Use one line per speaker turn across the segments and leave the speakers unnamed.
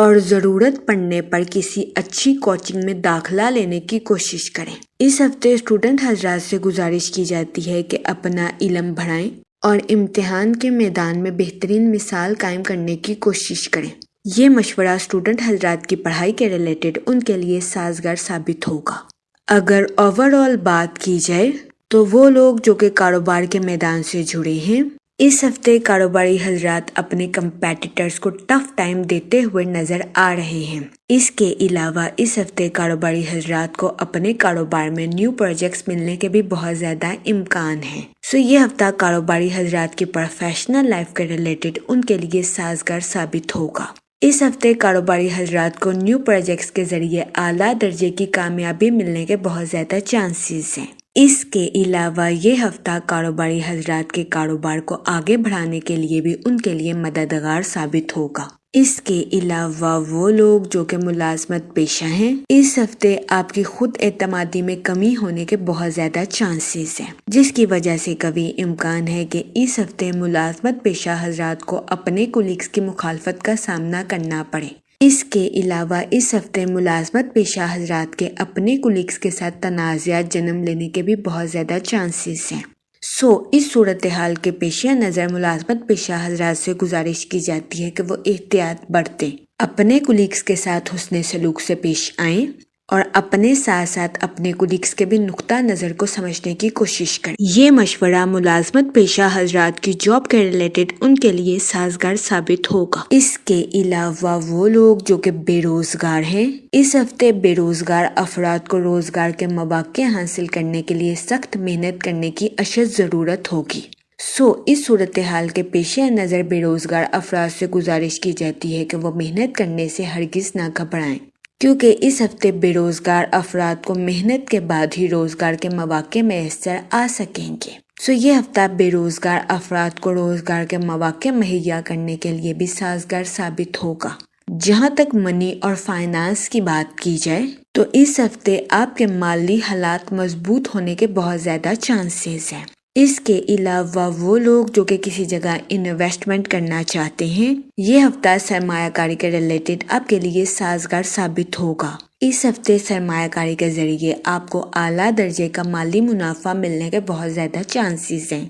اور ضرورت پڑنے پر کسی اچھی کوچنگ میں داخلہ لینے کی کوشش کریں۔ اس ہفتے اسٹوڈنٹ حضرات سے گزارش کی جاتی ہے کہ اپنا علم بڑھائیں اور امتحان کے میدان میں بہترین مثال قائم کرنے کی کوشش کریں۔ یہ مشورہ اسٹوڈنٹ حضرات کی پڑھائی کے ریلیٹڈ ان کے لیے سازگار ثابت ہوگا۔ اگر اوور آل بات کی جائے تو وہ لوگ جو کہ کاروبار کے میدان سے جڑے ہیں، اس ہفتے کاروباری حضرات اپنے کمپیٹیٹرز کو ٹف ٹائم دیتے ہوئے نظر آ رہے ہیں۔ اس کے علاوہ اس ہفتے کاروباری حضرات کو اپنے کاروبار میں نیو پروجیکٹس ملنے کے بھی بہت زیادہ امکان ہیں۔ یہ ہفتہ کاروباری حضرات کی پروفیشنل لائف کے ریلیٹڈ ان کے لیے سازگار ثابت ہوگا۔ اس ہفتے کاروباری حضرات کو نیو پروجیکٹس کے ذریعے اعلیٰ درجے کی کامیابی ملنے کے بہت زیادہ چانسز ہیں۔ اس کے علاوہ یہ ہفتہ کاروباری حضرات کے کاروبار کو آگے بڑھانے کے لیے بھی ان کے لیے مددگار ثابت ہوگا۔ اس کے علاوہ وہ لوگ جو کہ ملازمت پیشہ ہیں، اس ہفتے آپ کی خود اعتمادی میں کمی ہونے کے بہت زیادہ چانسز ہیں، جس کی وجہ سے کبھی امکان ہے کہ اس ہفتے ملازمت پیشہ حضرات کو اپنے کولیگز کی مخالفت کا سامنا کرنا پڑے۔ اس کے علاوہ اس ہفتے ملازمت پیشہ حضرات کے اپنے کولیگز کے ساتھ تنازعات جنم لینے کے بھی بہت زیادہ چانسز ہیں۔ اس صورتحال کے پیش نظر ملازمت پیشہ حضرات سے گزارش کی جاتی ہے کہ وہ احتیاط برتیں، اپنے کولیگز کے ساتھ حسن سلوک سے پیش آئیں اور اپنے ساتھ ساتھ اپنے کولیگز کے بھی نقطہ نظر کو سمجھنے کی کوشش کریں۔ یہ مشورہ ملازمت پیشہ حضرات کی جاب کے ریلیٹڈ ان کے لیے سازگار ثابت ہوگا۔ اس کے علاوہ وہ لوگ جو کہ بے روزگار ہیں، اس ہفتے بے روزگار افراد کو روزگار کے مواقع حاصل کرنے کے لیے سخت محنت کرنے کی اشد ضرورت ہوگی۔ اس صورتحال کے پیش نظر بے روزگار افراد سے گزارش کی جاتی ہے کہ وہ محنت کرنے سے ہرگز نہ گھبرائیں، کیونکہ اس ہفتے بے روزگار افراد کو محنت کے بعد ہی روزگار کے مواقع میسر آ سکیں گے۔ یہ ہفتہ بے روزگار افراد کو روزگار کے مواقع مہیا کرنے کے لیے بھی سازگار ثابت ہوگا۔ جہاں تک منی اور فائنانس کی بات کی جائے تو اس ہفتے آپ کے مالی حالات مضبوط ہونے کے بہت زیادہ چانسز ہیں۔ اس کے علاوہ وہ لوگ جو کہ کسی جگہ انویسٹمنٹ کرنا چاہتے ہیں، یہ ہفتہ سرمایہ کاری کے ریلیٹڈ آپ کے لیے سازگار ثابت ہوگا۔ اس ہفتے سرمایہ کاری کے ذریعے آپ کو اعلیٰ درجے کا مالی منافع ملنے کے بہت زیادہ چانسز ہیں۔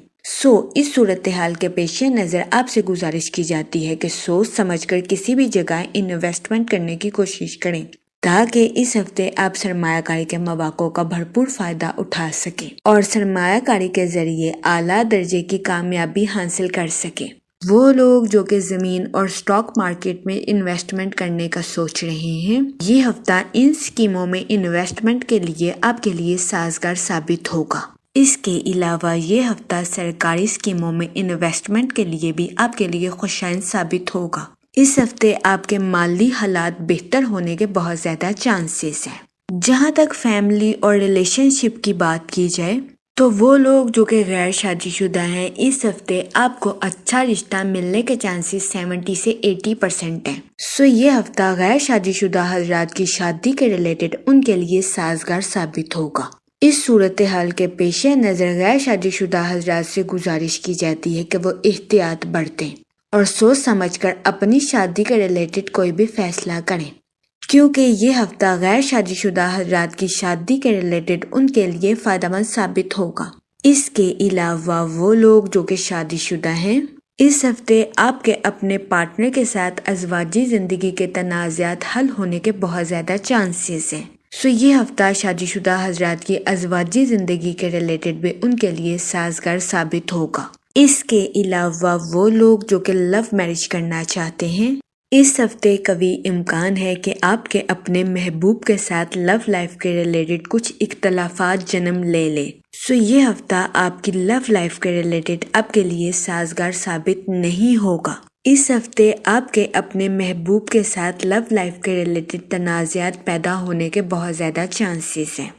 اس صورتحال کے پیش نظر آپ سے گزارش کی جاتی ہے کہ سوچ سمجھ کر کسی بھی جگہ انویسٹمنٹ کرنے کی کوشش کریں تاکہ اس ہفتے آپ سرمایہ کاری کے مواقع کا بھرپور فائدہ اٹھا سکیں اور سرمایہ کاری کے ذریعے اعلیٰ درجے کی کامیابی حاصل کر سکیں۔ وہ لوگ جو کہ زمین اور اسٹاک مارکیٹ میں انویسٹمنٹ کرنے کا سوچ رہے ہیں، یہ ہفتہ ان اسکیموں میں انویسٹمنٹ کے لیے آپ کے لیے سازگار ثابت ہوگا۔ اس کے علاوہ یہ ہفتہ سرکاری اسکیموں میں انویسٹمنٹ کے لیے بھی آپ کے لیے خوشائن ثابت ہوگا۔ اس ہفتے آپ کے مالی حالات بہتر ہونے کے بہت زیادہ چانسز ہیں۔ جہاں تک فیملی اور ریلیشن شپ کی بات کی جائے تو وہ لوگ جو کہ غیر شادی شدہ ہیں، اس ہفتے آپ کو اچھا رشتہ ملنے کے چانسز 70 سے 80% ہیں۔ یہ ہفتہ غیر شادی شدہ حضرات کی شادی کے ریلیٹڈ ان کے لیے سازگار ثابت ہوگا۔ اس صورتحال کے پیش نظر غیر شادی شدہ حضرات سے گزارش کی جاتی ہے کہ وہ احتیاط برتیں اور سوچ سمجھ کر اپنی شادی کے ریلیٹڈ کوئی بھی فیصلہ کریں، کیونکہ یہ ہفتہ غیر شادی شدہ حضرات کی شادی کے ریلیٹڈ ان کے لیے فائدہ مند ثابت ہوگا۔ اس کے علاوہ وہ لوگ جو کہ شادی شدہ ہیں، اس ہفتے آپ کے اپنے پارٹنر کے ساتھ ازواجی زندگی کے تنازعات حل ہونے کے بہت زیادہ چانسز ہیں۔ یہ ہفتہ شادی شدہ حضرات کی ازواجی زندگی کے ریلیٹڈ بھی ان کے لیے سازگار ثابت ہوگا۔ اس کے علاوہ وہ لوگ جو کہ لو میرج کرنا چاہتے ہیں، اس ہفتے کبھی امکان ہے کہ آپ کے اپنے محبوب کے ساتھ لو لائف کے ریلیٹڈ کچھ اختلافات جنم لے لیں۔ یہ ہفتہ آپ کی لو لائف کے ریلیٹڈ آپ کے لیے سازگار ثابت نہیں ہوگا۔ اس ہفتے آپ کے اپنے محبوب کے ساتھ لو لائف کے ریلیٹڈ تنازعات پیدا ہونے کے بہت زیادہ چانسز ہیں۔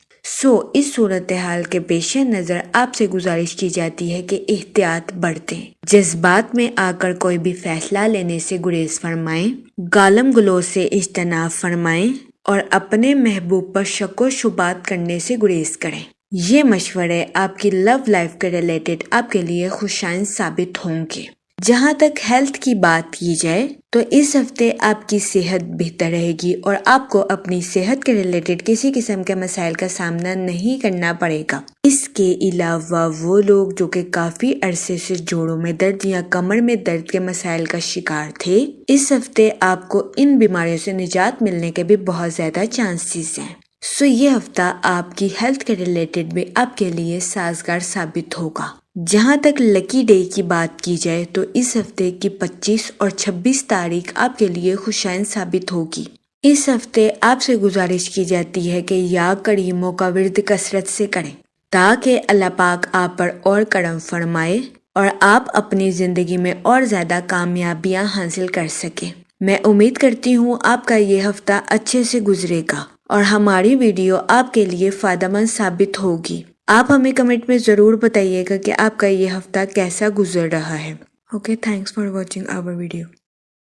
اس صورتحال کے پیش نظر آپ سے گزارش کی جاتی ہے کہ احتیاط برتیں، جذبات میں آ کر کوئی بھی فیصلہ لینے سے گریز فرمائیں، گالم گلوچ سے اجتناب فرمائیں اور اپنے محبوب پر شک و شبہات کرنے سے گریز کریں۔ یہ مشورے آپ کی لو لائف کے ریلیٹڈ آپ کے لیے خوشائن ثابت ہوں گے۔ جہاں تک ہیلتھ کی بات کی جائے تو اس ہفتے آپ کی صحت بہتر رہے گی اور آپ کو اپنی صحت کے ریلیٹڈ کسی قسم کے مسائل کا سامنا نہیں کرنا پڑے گا۔ اس کے علاوہ وہ لوگ جو کہ کافی عرصے سے جوڑوں میں درد یا کمر میں درد کے مسائل کا شکار تھے، اس ہفتے آپ کو ان بیماریوں سے نجات ملنے کے بھی بہت زیادہ چانسز ہیں۔ یہ ہفتہ آپ کی ہیلتھ کے ریلیٹڈ بھی آپ کے لیے سازگار ثابت ہوگا۔ جہاں تک لکی ڈے کی بات کی جائے تو اس ہفتے کی 25 اور 26 تاریخ آپ کے لیے خوشائن ثابت ہوگی۔ اس ہفتے آپ سے گزارش کی جاتی ہے کہ یا کریموں کا ورد کثرت سے کریں تاکہ اللہ پاک آپ پر اور کرم فرمائے اور آپ اپنی زندگی میں اور زیادہ کامیابیاں حاصل کر سکیں۔ میں امید کرتی ہوں آپ کا یہ ہفتہ اچھے سے گزرے گا اور ہماری ویڈیو آپ کے لیے فائدہ مند ثابت ہوگی۔ آپ ہمیں کمنٹ میں ضرور بتائیے گا کہ آپ کا یہ ہفتہ کیسا گزر رہا ہے۔ Okay, thanks for watching our video.